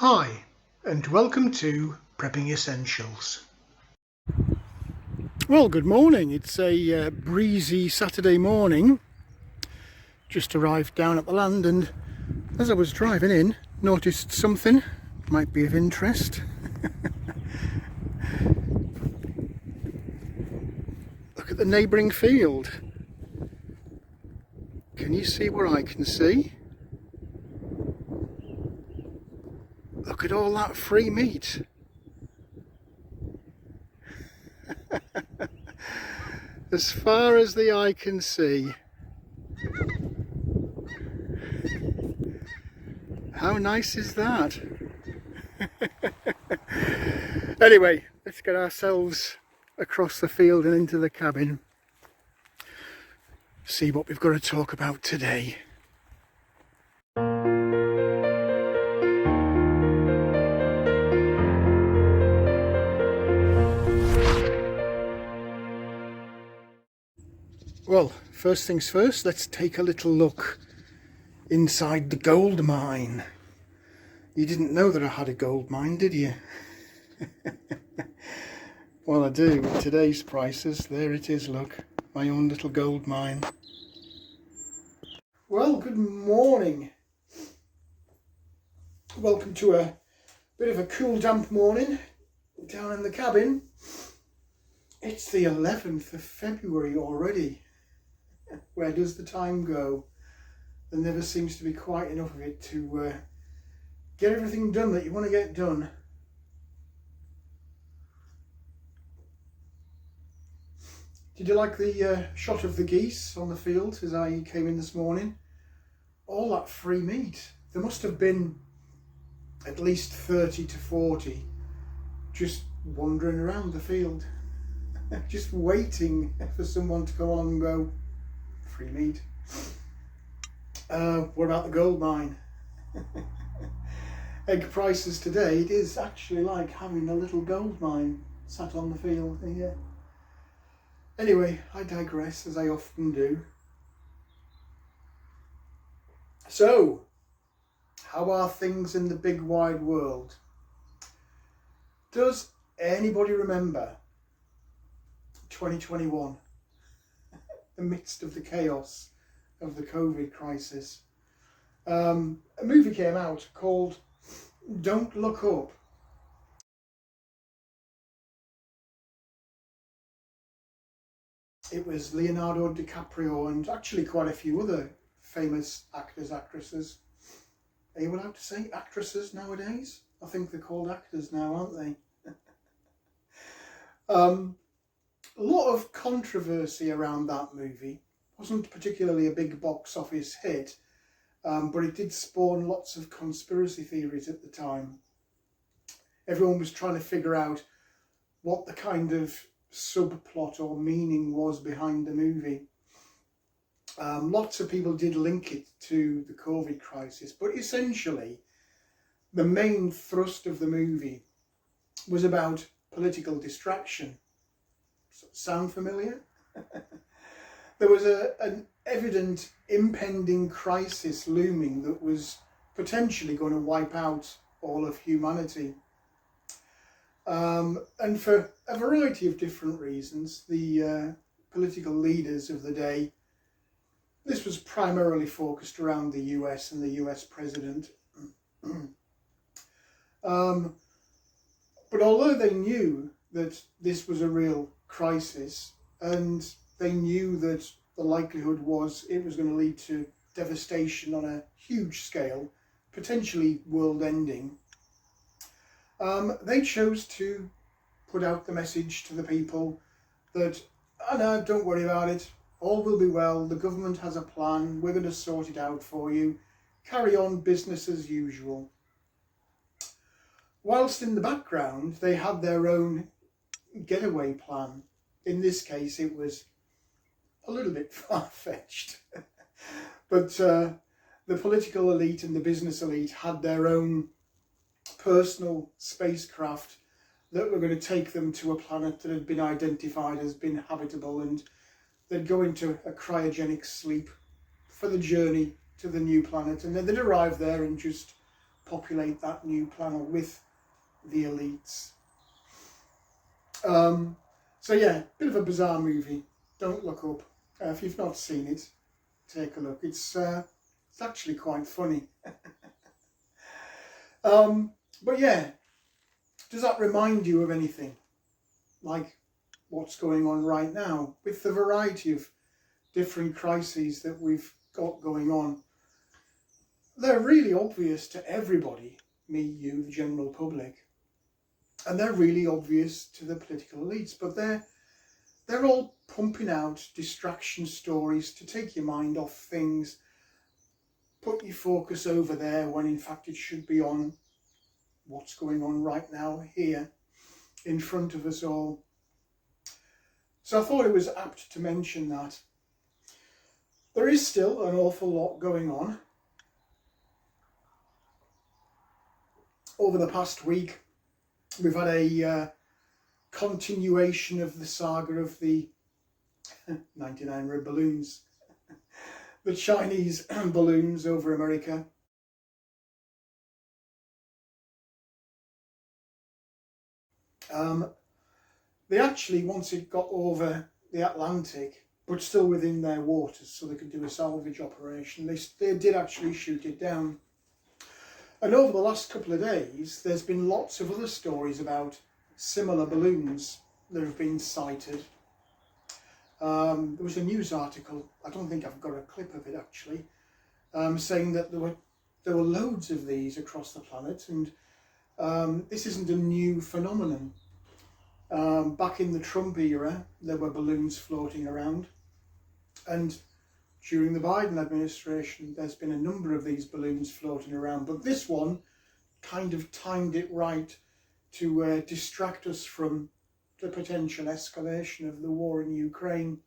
Hi, and welcome to Prepping Essentials. Well, good morning. It's a breezy Saturday morning. Just arrived down at the land, and as I was driving in, noticed something might be of interest. Look at the neighbouring field. Can you see what I can see? Look at all that free meat. As far as the eye can see. How nice is that? Anyway, let's get ourselves across the field and into the cabin. See what we've got to talk about today. Well, first things first, let's take a little look inside the gold mine. You didn't know that I had a gold mine, did you? Well, I do. With today's prices, there it is, look. My own little gold mine. Well, good morning. Welcome to a bit of a cool, damp morning down in the cabin. It's the 11th of February already. Where does the time go? There never seems to be quite enough of it to get everything done that you want to get done. Did you like the shot of the geese on the field as I came in this morning? All that free meat. There must have been at least 30 to 40 just wandering around the field, just waiting for someone to come along and go, free meat. What about the gold mine? Egg prices today, it is actually like having a little gold mine sat on the field here. Anyway, I digress, as I often do. So, how are things in the big wide world? Does anybody remember 2021? The midst of the chaos of the COVID crisis. A movie came out called Don't Look Up. It was Leonardo DiCaprio and actually quite a few other famous actors, actresses. Are you allowed to say actresses nowadays? I think they're called actors now, aren't they? A lot of controversy around that movie. Wasn't particularly a big box office hit, but it did spawn lots of conspiracy theories at the time. Everyone was trying to figure out what the kind of subplot or meaning was behind the movie. Lots of people did link it to the COVID crisis, but essentially the main thrust of the movie was about political distraction. Sound familiar? There was an evident impending crisis looming that was potentially going to wipe out all of humanity. And for a variety of different reasons, the political leaders of the day, this was primarily focused around the US and the US president. But although they knew that this was a real crisis, and they knew that the likelihood was it was going to lead to devastation on a huge scale, potentially world-ending, they chose to put out the message to the people that, oh no, don't worry about it, all will be well, the government has a plan, we're going to sort it out for you, carry on business as usual. Whilst in the background they had their own getaway plan. In this case it was a little bit far-fetched. But the political elite and the business elite had their own personal spacecraft that were going to take them to a planet that had been identified as being habitable, and they'd go into a cryogenic sleep for the journey to the new planet, and then they'd arrive there and just populate that new planet with the elites. So yeah, bit of a bizarre movie. Don't look up. If you've not seen it, take a look. It's actually quite funny. But yeah, does that remind you of anything? Like what's going on right now with the variety of different crises that we've got going on? They're really obvious to everybody, me, you, the general public. And they're really obvious to the political elites, but they're all pumping out distraction stories to take your mind off things, put your focus over there when in fact it should be on what's going on right now here in front of us all. So I thought it was apt to mention that. There is still an awful lot going on. Over the past week, we've had a continuation of the saga of the 99 red balloons, the Chinese balloons over America. They actually, once it got over the Atlantic, but still within their waters, so they could do a salvage operation, they did actually shoot it down. And over the last couple of days, there's been lots of other stories about similar balloons that have been sighted. There was a news article, I don't think I've got a clip of it actually, saying that there were loads of these across the planet, and this isn't a new phenomenon. Back in the Trump era, there were balloons floating around, and during the Biden administration, there's been a number of these balloons floating around, but this one kind of timed it right to distract us from the potential escalation of the war in Ukraine.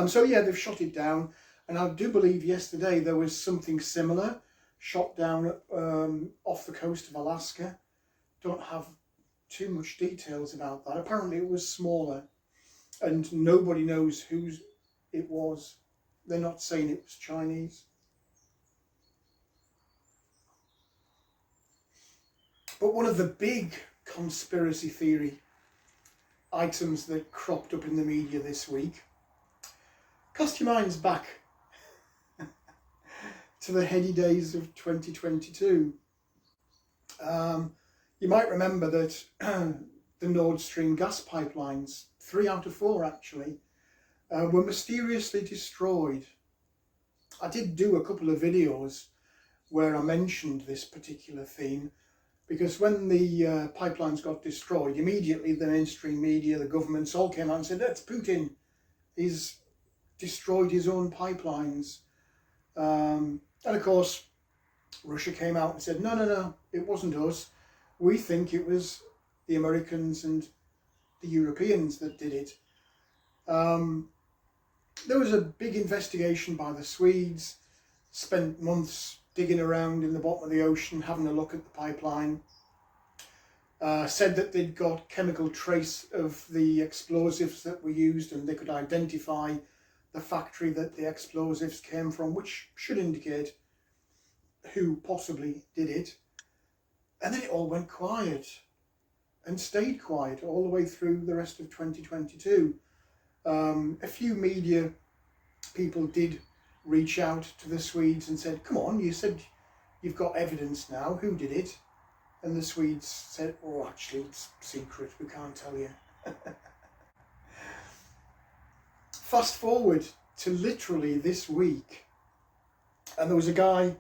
So yeah, they've shot it down, and I do believe yesterday there was something similar shot down off the coast of Alaska. Don't have too much details about that. Apparently it was smaller, and nobody knows whose it was. They're not saying it was Chinese. But one of the big conspiracy theory items that cropped up in the media this week, cast your minds back to the heady days of 2022. You might remember that the Nord Stream gas pipelines, 3 out of 4 actually, were mysteriously destroyed. I did do a couple of videos where I mentioned this particular theme, because when the pipelines got destroyed, immediately the mainstream media, the governments all came out and said, that's Putin, he's destroyed his own pipelines. And of course, Russia came out and said, no, it wasn't us. We think it was the Americans and the Europeans that did it. There was a big investigation by the Swedes, spent months digging around in the bottom of the ocean, having a look at the pipeline. Said that they'd got chemical trace of the explosives that were used, and they could identify the factory that the explosives came from, which should indicate who possibly did it. And then it all went quiet and stayed quiet all the way through the rest of 2022. A few media people did reach out to the Swedes and said, come on, you said you've got evidence now, who did it? And the Swedes said, oh, actually, it's secret, we can't tell you. Fast forward to literally this week, and there was a guy,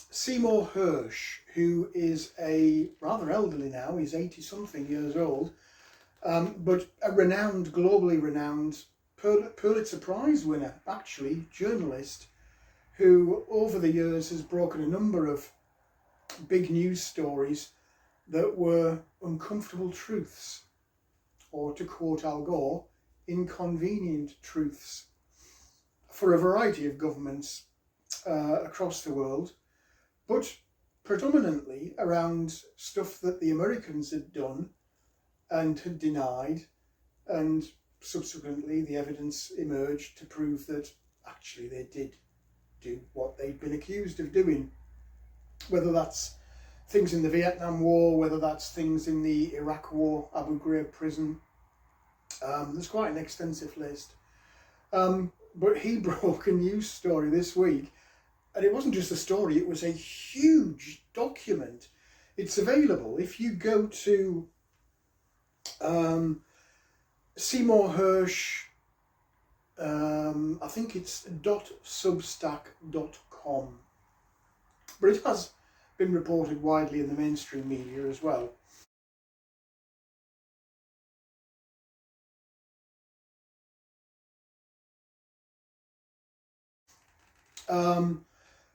Seymour Hersh, who is a rather elderly now, he's 80-something years old, but a renowned, globally renowned Pulitzer Prize winner, actually, journalist, who over the years has broken a number of big news stories that were uncomfortable truths, or to quote Al Gore, inconvenient truths, for a variety of governments across the world, but predominantly around stuff that the Americans had done and had denied, and subsequently the evidence emerged to prove that actually they did do what they've been accused of doing, whether that's things in the Vietnam War, whether that's things in the Iraq War, Abu Ghraib prison. There's quite an extensive list. But he broke a news story this week, and it wasn't just a story, it was a huge document. It's available if you go to Seymour Hersh, I think it's .substack.com, but it has been reported widely in the mainstream media as well.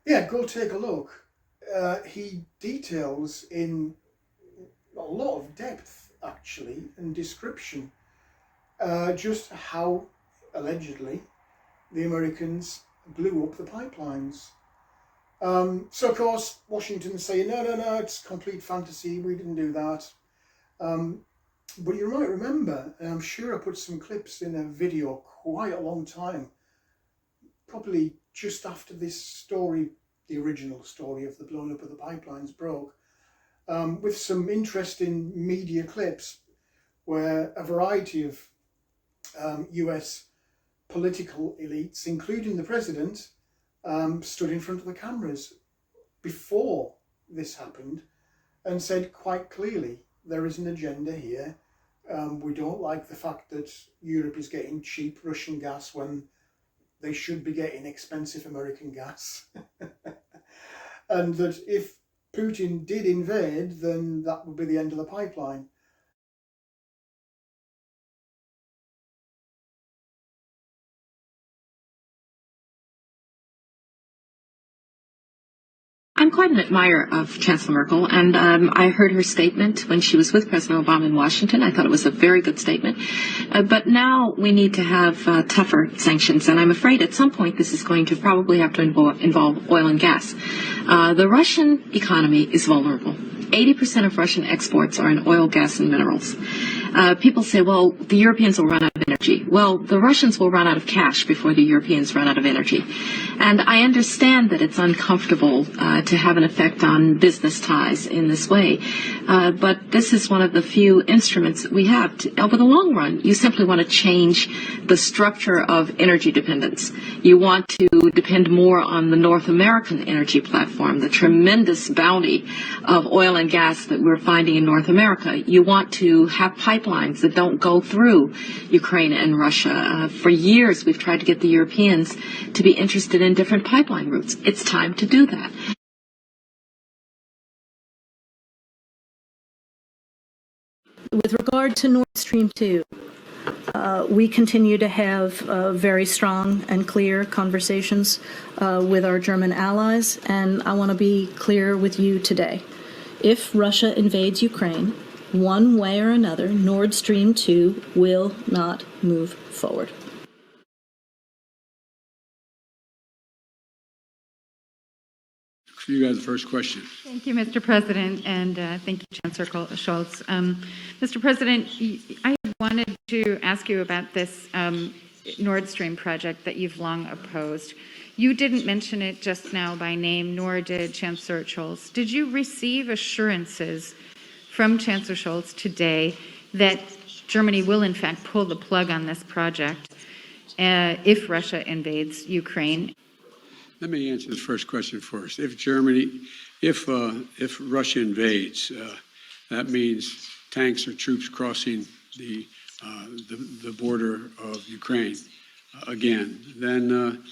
Yeah, go take a look. He details in a lot of depth, actually, and description, just how, allegedly, the Americans blew up the pipelines. So, of course, Washington's saying, no, it's complete fantasy, we didn't do that. But you might remember, and I'm sure I put some clips in a video quite a long time, probably just after this story, the original story of the blowing up of the pipelines broke, with some interesting media clips where a variety of US political elites, including the president, stood in front of the cameras before this happened and said quite clearly, there is an agenda here. We don't like the fact that Europe is getting cheap Russian gas when they should be getting expensive American gas. And that if Putin did invade, then that would be the end of the pipeline. I'm quite an admirer of Chancellor Merkel, and I heard her statement when she was with President Obama in Washington. I thought it was a very good statement. But now we need to have tougher sanctions, and I'm afraid at some point this is going to probably have to involve oil and gas. The Russian economy is vulnerable. 80% of Russian exports are in oil, gas, and minerals. People say, well, the Europeans will run out of energy. Well, the Russians will run out of cash before the Europeans run out of energy. And I understand that it's uncomfortable to have an effect on business ties in this way. But this is one of the few instruments we have. Over the long run, you simply want to change the structure of energy dependence. You want to depend more on the North American energy platform, the tremendous bounty of oil and gas that we're finding in North America. You want to have pipelines that don't go through Ukraine and Russia. For years, we've tried to get the Europeans to be interested in different pipeline routes. It's time to do that. With regard to Nord Stream 2, we continue to have very strong and clear conversations with our German allies, and I want to be clear with you today. If Russia invades Ukraine, one way or another, Nord Stream 2 will not move forward. You got the first question. Thank you, Mr. President, and thank you, Chancellor Scholz. Mr. President, I wanted to ask you about this Nord Stream project that you've long opposed. You didn't mention it just now by name, nor did Chancellor Scholz. Did you receive assurances from Chancellor Scholz today that Germany will, in fact, pull the plug on this project if Russia invades Ukraine? Let me answer the first question first. If Russia invades, that means tanks or troops crossing the border of Ukraine again. Then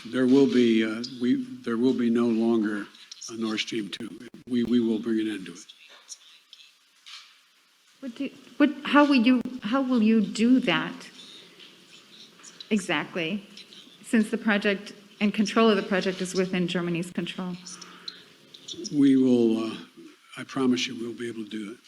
there will be no longer a Nord Stream 2. We will bring an end to it. How will you do that exactly, since the project and control of the project is within Germany's control? We will, I promise you, we'll be able to do it.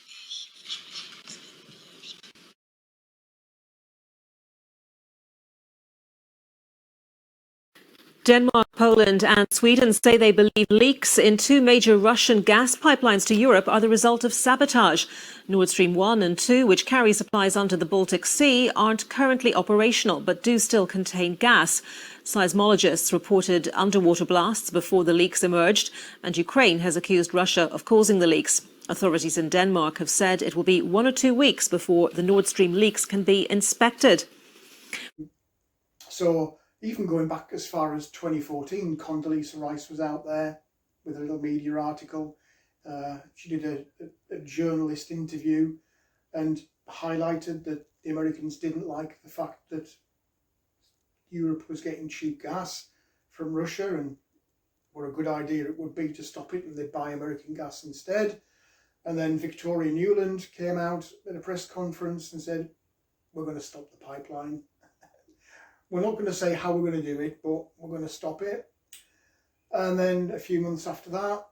Denmark, Poland and Sweden say they believe leaks in two major Russian gas pipelines to Europe are the result of sabotage. Nord Stream 1 and 2, which carry supplies onto the Baltic Sea, aren't currently operational but do still contain gas. Seismologists reported underwater blasts before the leaks emerged, and Ukraine has accused Russia of causing the leaks. Authorities in Denmark have said it will be 1 or 2 weeks before the Nord Stream leaks can be inspected. So even going back as far as 2014, Condoleezza Rice was out there with a little media article. She did a journalist interview and highlighted that the Americans didn't like the fact that Europe was getting cheap gas from Russia and what a good idea it would be to stop it and they'd buy American gas instead. And then Victoria Nuland came out at a press conference and said, we're going to stop the pipeline. We're not going to say how we're going to do it, but we're going to stop it. And then a few months after that,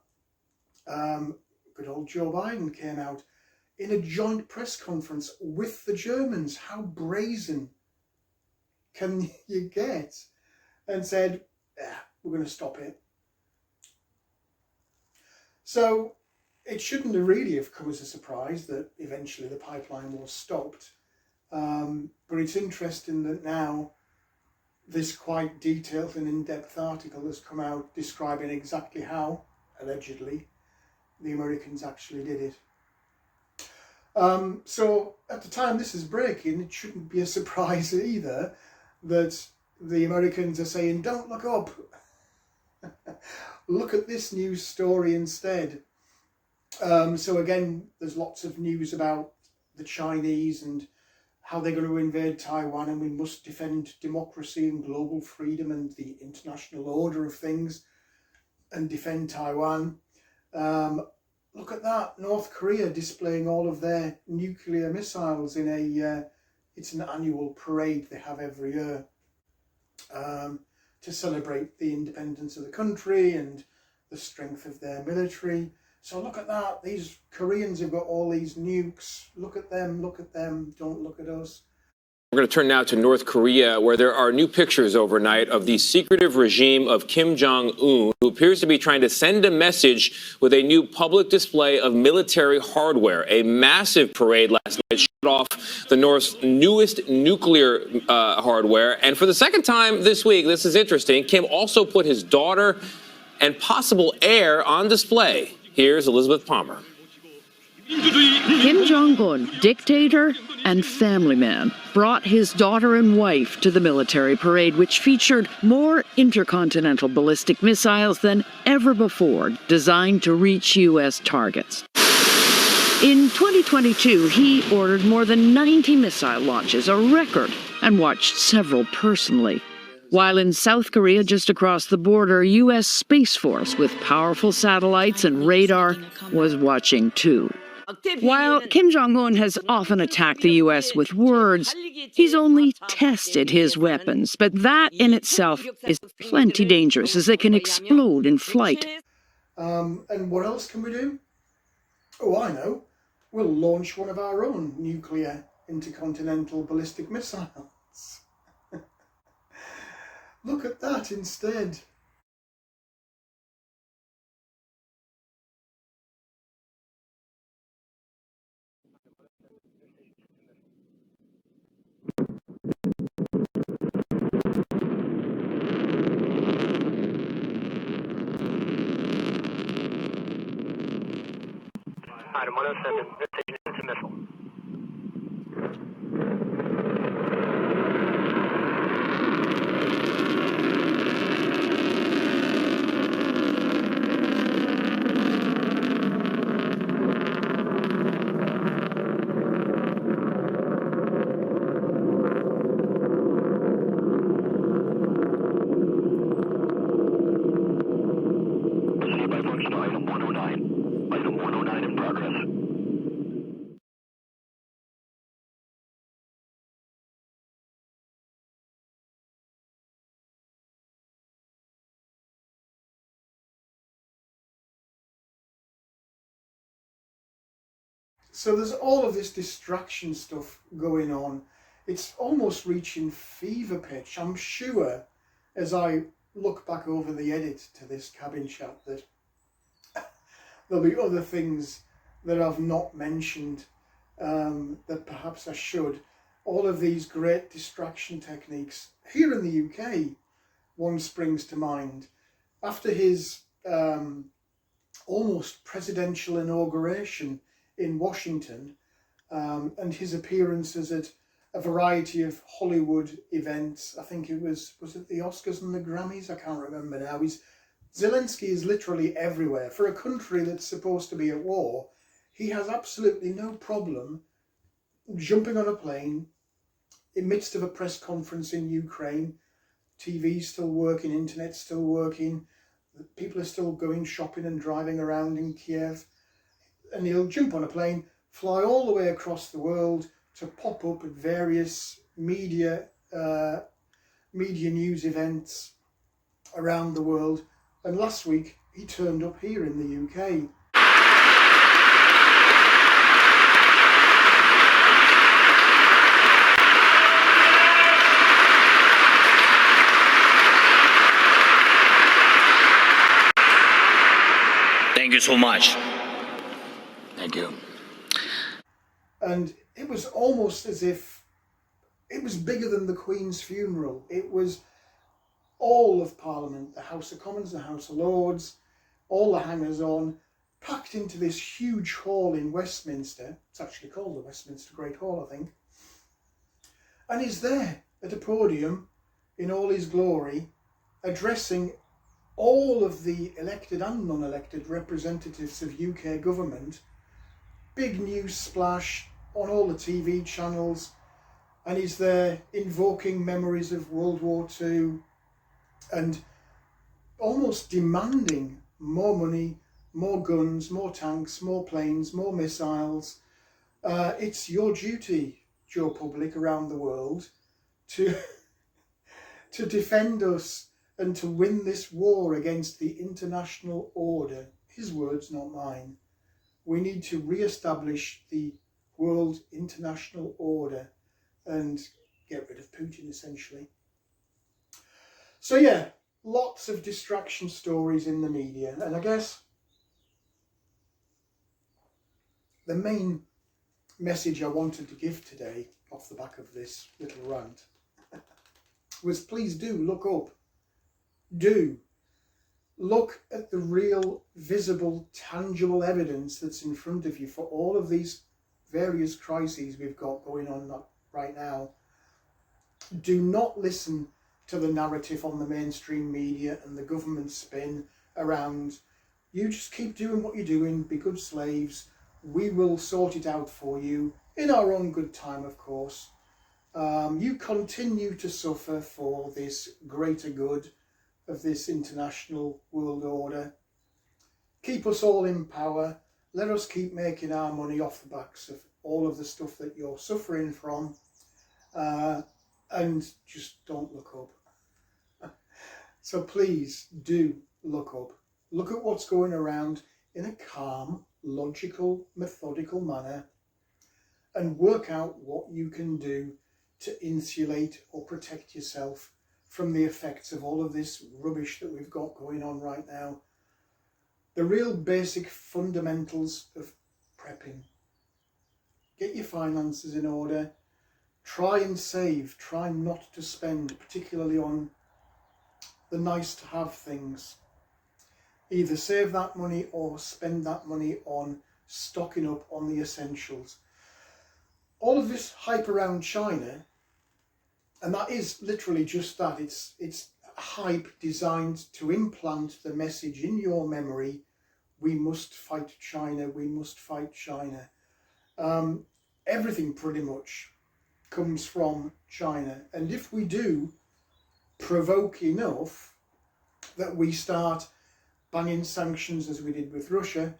good old Joe Biden came out in a joint press conference with the Germans. How brazen can you get? And said, we're going to stop it. So it shouldn't have really have come as a surprise that eventually the pipeline was stopped. But it's interesting that now this quite detailed and in-depth article has come out describing exactly how, allegedly, the Americans actually did it. So at the time this is breaking, it shouldn't be a surprise either that the Americans are saying, don't look up. Look at this news story instead. So again, there's lots of news about the Chinese and how they're going to invade Taiwan, and we must defend democracy and global freedom and the international order of things and defend Taiwan. Look at that, North Korea displaying all of their nuclear missiles in it's an annual parade they have every year to celebrate the independence of the country and the strength of their military. So look at that, these Koreans have got all these nukes. Look at them, don't look at us. We're going to turn now to North Korea, where there are new pictures overnight of the secretive regime of Kim Jong-un, who appears to be trying to send a message with a new public display of military hardware. A massive parade last night showed off the North's newest nuclear hardware. And for the second time this week, this is interesting, Kim also put his daughter and possible heir on display. Here's Elizabeth Palmer. Kim Jong-un, dictator and family man, brought his daughter and wife to the military parade, which featured more intercontinental ballistic missiles than ever before, designed to reach U.S. targets. In 2022, he ordered more than 90 missile launches, a record, and watched several personally. While in South Korea, just across the border, U.S. Space Force, with powerful satellites and radar, was watching too. While Kim Jong-un has often attacked the U.S. with words, he's only tested his weapons. But that in itself is plenty dangerous, as they can explode in flight. And what else can we do? Oh, I know. We'll launch one of our own nuclear intercontinental ballistic missiles. Look at that instead. Item 107, precision into missile. Standby function item 109. Item 109 in progress. So there's all of this distraction stuff going on. It's almost reaching fever pitch. I'm sure as I look back over the edit to this cabin chat that there'll be other things that I've not mentioned that perhaps I should. All of these great distraction techniques. Here in the UK, one springs to mind. After his almost presidential inauguration in Washington and his appearances at a variety of Hollywood events, I think it was it the Oscars and the Grammys? I can't remember now. Zelensky is literally everywhere. For a country that's supposed to be at war, he has absolutely no problem jumping on a plane in midst of a press conference in Ukraine. TV's still working, internet's still working, people are still going shopping and driving around in Kiev, and he'll jump on a plane, fly all the way across the world to pop up at various media news events around the world. And last week he turned up here in the UK. Thank you so much. Thank you. And it was almost as if it was bigger than the Queen's funeral. It was all of Parliament, the House of Commons, the House of Lords, all the hangers-on, packed into this huge hall in Westminster. It's actually called the Westminster Great Hall, I think. And he's there at a podium in all his glory, addressing all of the elected and non-elected representatives of UK government. Big news splash on all the TV channels, and he's there invoking memories of World War II and almost demanding more money, more guns, more tanks, more planes, more missiles. It's your duty, Geopolitical, around the world to defend us and to win this war against the international order. His words, not mine. We need to re-establish the world international order and get rid of Putin, essentially. So yeah, lots of distraction stories in the media. And I guess the main message I wanted to give today, off the back of this little rant, was please do look up. Do look at the real, visible, tangible evidence that's in front of you for all of these various crises we've got going on right now. Do not listen to the narrative on the mainstream media and the government spin around, you just keep doing what you're doing, be good slaves, we will sort it out for you, in our own good time, of course. You continue to suffer for this greater good of this international world order. Keep us all in power. Let us keep making our money off the backs of all of the stuff that you're suffering from. And just don't look up. So please do look up. Look at what's going around in a calm, logical, methodical manner and work out what you can do to insulate or protect yourself from the effects of all of this rubbish that we've got going on right now. The real basic fundamentals of prepping. Get your finances in order. Try and save. Try not to spend, particularly on the nice to have things. Either save that money or spend that money on stocking up on the essentials. All of this hype around China, and that is literally just that. It's hype designed to implant the message in your memory, we must fight China, we must fight China. Everything pretty much comes from China. And if we do provoke enough that we start banging sanctions as we did with Russia,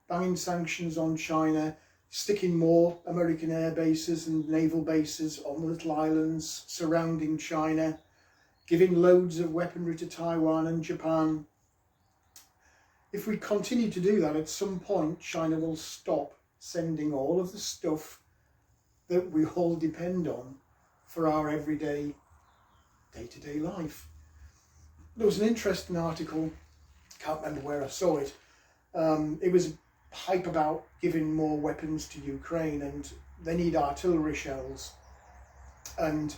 banging sanctions on China, sticking more American air bases and naval bases on the little islands surrounding China, giving loads of weaponry to Taiwan and Japan. If we continue to do that, at some point China will stop sending all of the stuff that we all depend on for our everyday, day-to-day life. there was an interesting article, can't remember where I saw it. It was hype about giving more weapons to Ukraine, and they need artillery shells. And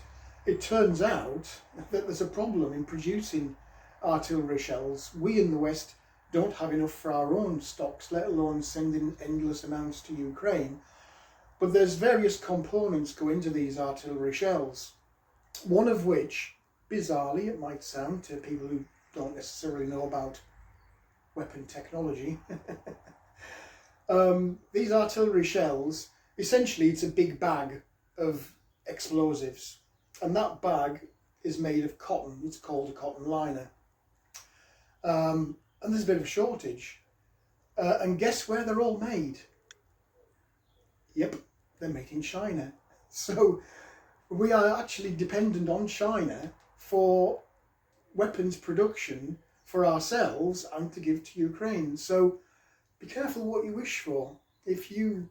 it turns out that there's a problem in producing artillery shells. We in the West don't have enough for our own stocks, let alone sending endless amounts to Ukraine. But there's various components go into these artillery shells, one of which, bizarrely it might sound to people who don't necessarily know about weapon technology, these artillery shells, essentially it's a big bag of explosives, and that bag is made of cotton. It's called a cotton liner, and there's a bit of a shortage, and guess where they're all made? Yep, they're made in China. So we are actually dependent on China for weapons production for ourselves and to give to Ukraine. So be careful what you wish for. If you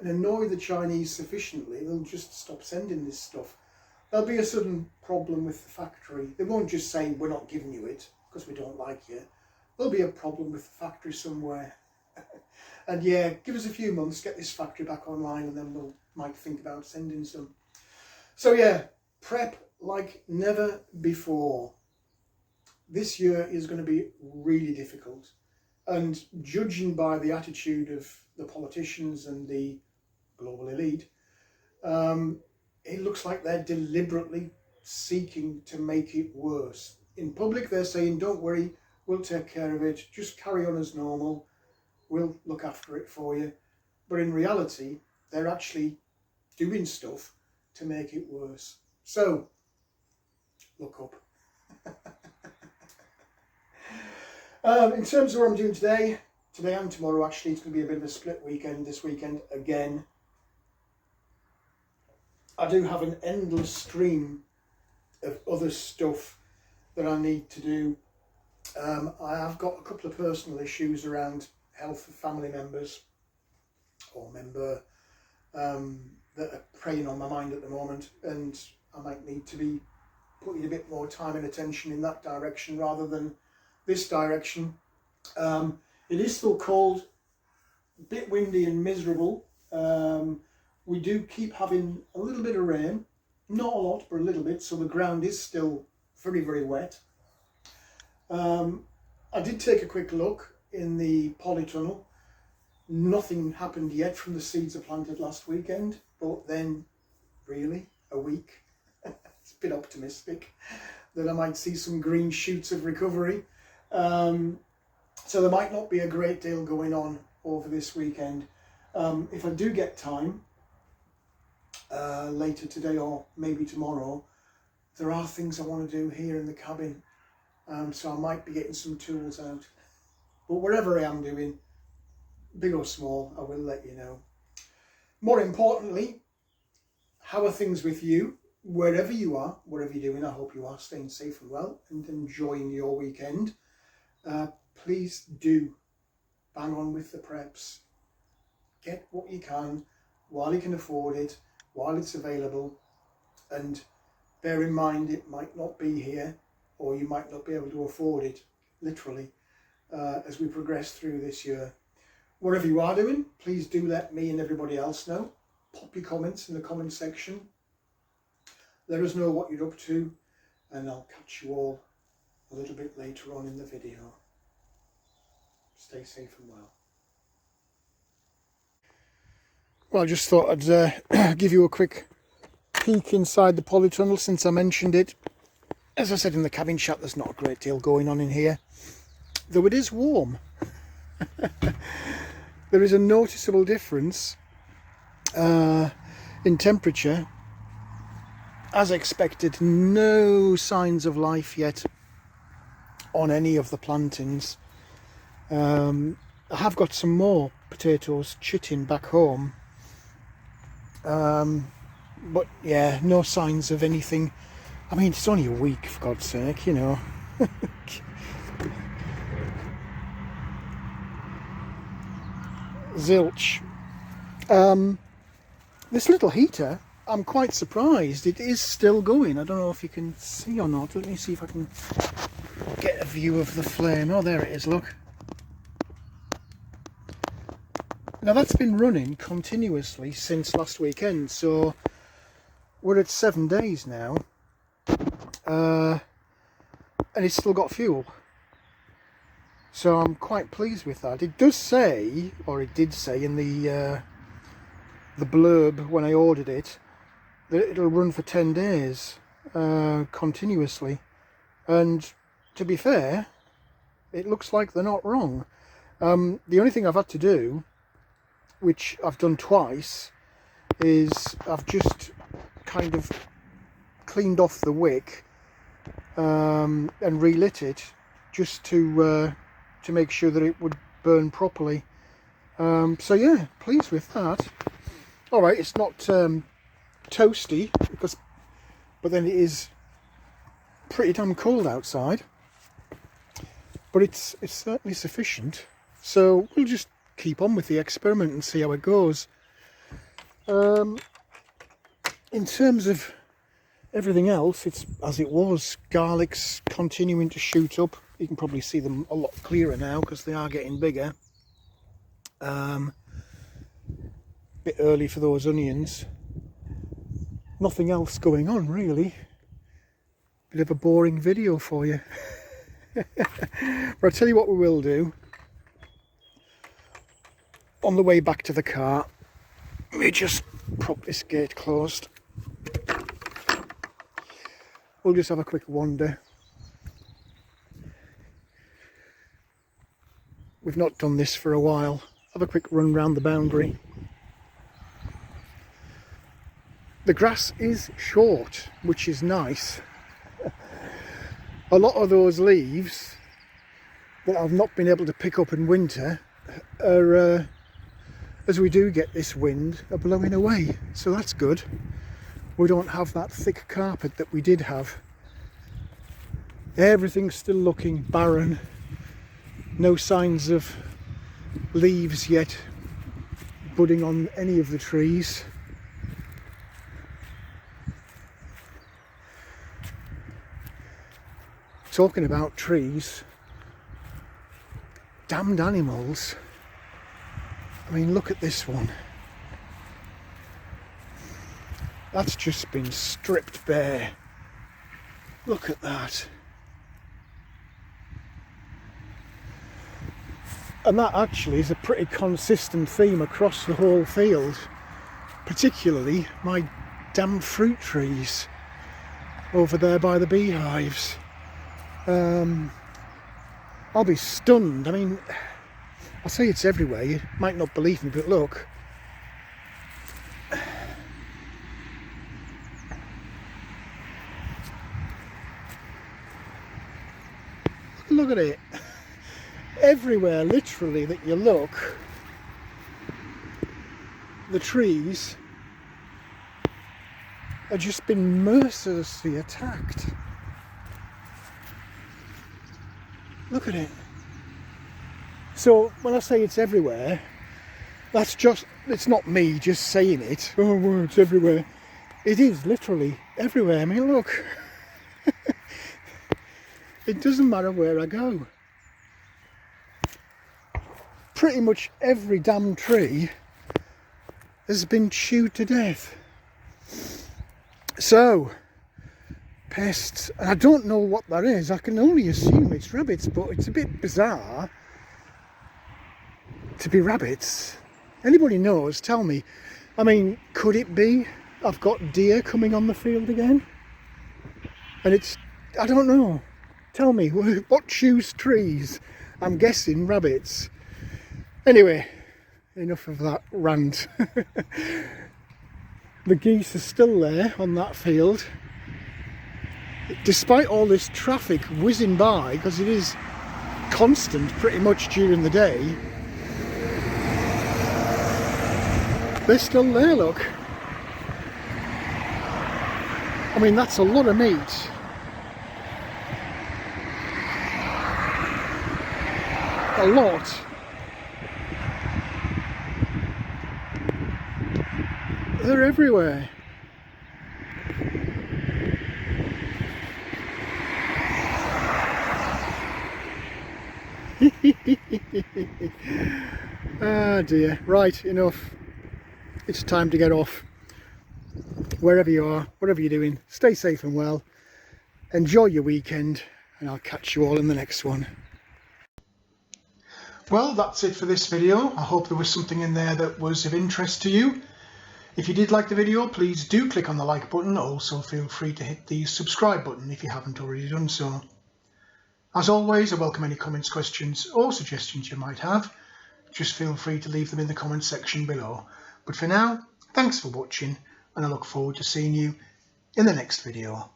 annoy the Chinese sufficiently, they'll just stop sending this stuff. There'll be a sudden problem with the factory. They won't just say, we're not giving you it because we don't like you. There'll be a problem with the factory somewhere. And yeah, give us a few months, get this factory back online, and then we'll might think about sending some. So yeah, prep like never before. This year is going to be really difficult. And judging by the attitude of the politicians and the global elite, it looks like they're deliberately seeking to make it worse. In public, they're saying, don't worry, we'll take care of it, just carry on as normal, we'll look after it for you. But in reality, they're actually doing stuff to make it worse. So, look up. In terms of what I'm doing today and tomorrow, actually, it's going to be a bit of a split weekend this weekend again. I do have an endless stream of other stuff that I need to do. I have got a couple of personal issues around health of family members or member that are preying on my mind at the moment, and I might need to be putting a bit more time and attention in that direction rather than this direction. It is still cold, a bit windy and miserable. We do keep having a little bit of rain, not a lot, but a little bit, so the ground is still very, very wet. I did take a quick look in the polytunnel. Nothing happened yet from the seeds I planted last weekend, but then really a week. It's a bit optimistic that I might see some green shoots of recovery. So there might not be a great deal going on over this weekend. If I do get time, later today or maybe tomorrow, there are things I want to do here in the cabin. So I might be getting some tools out. But whatever I am doing, big or small, I will let you know. More importantly, how are things with you? Wherever you are, whatever you're doing, I hope you are staying safe and well and enjoying your weekend. Please do bang on with the preps. Get what you can while you can afford it, while it's available, and bear in mind it might not be here, or you might not be able to afford it, literally, as we progress through this year. Whatever you are doing, please do let me and everybody else know. Pop your comments in the comment section. Let us know what you're up to, and I'll catch you all a little bit later on in the video. Stay safe and well. Well, I just thought I'd give you a quick peek inside the polytunnel since I mentioned it. As I said in the cabin chat, there's not a great deal going on in here, though it is warm. There is a noticeable difference in temperature. As expected, no signs of life yet on any of the plantings. I have got some more potatoes chitting back home, but yeah, no signs of anything. I mean, it's only a week, for God's sake, you know. Zilch. This little heater I'm quite surprised. It is still going. I don't know if you can see or not. Let me see if I can get a view of the flame. Oh, there it is, look. Now that's been running continuously since last weekend, so we're at 7 days now, and it's still got fuel. So I'm quite pleased with that. It does say, or it did say in the blurb when I ordered it, that it'll run for 10 days continuously. And to be fair, it looks like they're not wrong. The only thing I've had to do, which I've done twice, is I've just kind of cleaned off the wick and relit it, just to make sure that it would burn properly. So yeah, pleased with that. All right, it's not toasty, but then it is pretty damn cold outside. But it's certainly sufficient. So we'll just keep on with the experiment and see how it goes. In terms of everything else, it's as it was. Garlics continuing to shoot up. You can probably see them a lot clearer now because they are getting bigger. Bit early for those onions. Nothing else going on really. Bit of a boring video for you. But I'll tell you what we will do. On the way back to the car, let me just prop this gate closed. We'll just have a quick wander. We've not done this for a while. Have a quick run round the boundary. The grass is short, which is nice. A lot of those leaves that I've not been able to pick up in winter are, as we do get this wind, are blowing away. So that's good. We don't have that thick carpet that we did have. Everything's still looking barren. No signs of leaves yet budding on any of the trees. Talking about trees, damned animals. I mean, look at this one. That's just been stripped bare. Look at that. And that actually is a pretty consistent theme across the whole field, particularly my damn fruit trees over there by the beehives. I'll be stunned. I mean, I say it's everywhere. You might not believe me, but look. Look at it. Everywhere, literally, that you look, the trees have just been mercilessly attacked. Look at it. So when I say it's everywhere, that's just, it's not me just saying it. Oh, well, it's everywhere. It is literally everywhere. I mean, look. It doesn't matter where I go. Pretty much every damn tree has been chewed to death. So, pests, and I don't know what that is. I can only assume it's rabbits, but it's a bit bizarre to be rabbits. Anybody knows, tell me. I mean, could it be I've got deer coming on the field again? And it's, I don't know. Tell me, what chews trees? I'm guessing rabbits. Anyway, enough of that rant. The geese are still there on that field. Despite all this traffic whizzing by, because it is constant pretty much during the day, they're still there, look. I mean, that's a lot of meat. A lot. They're everywhere. Ah dear. Right, enough. It's time to get off. Wherever you are, whatever you're doing, stay safe and well. Enjoy your weekend, and I'll catch you all in the next one. Well, that's it for this video. I hope there was something in there that was of interest to you. If you did like the video, please do click on the like button. Also feel free to hit the subscribe button if you haven't already done so. As always, I welcome any comments, questions or suggestions you might have. Just feel free to leave them in the comments section below. But for now, thanks for watching, and I look forward to seeing you in the next video.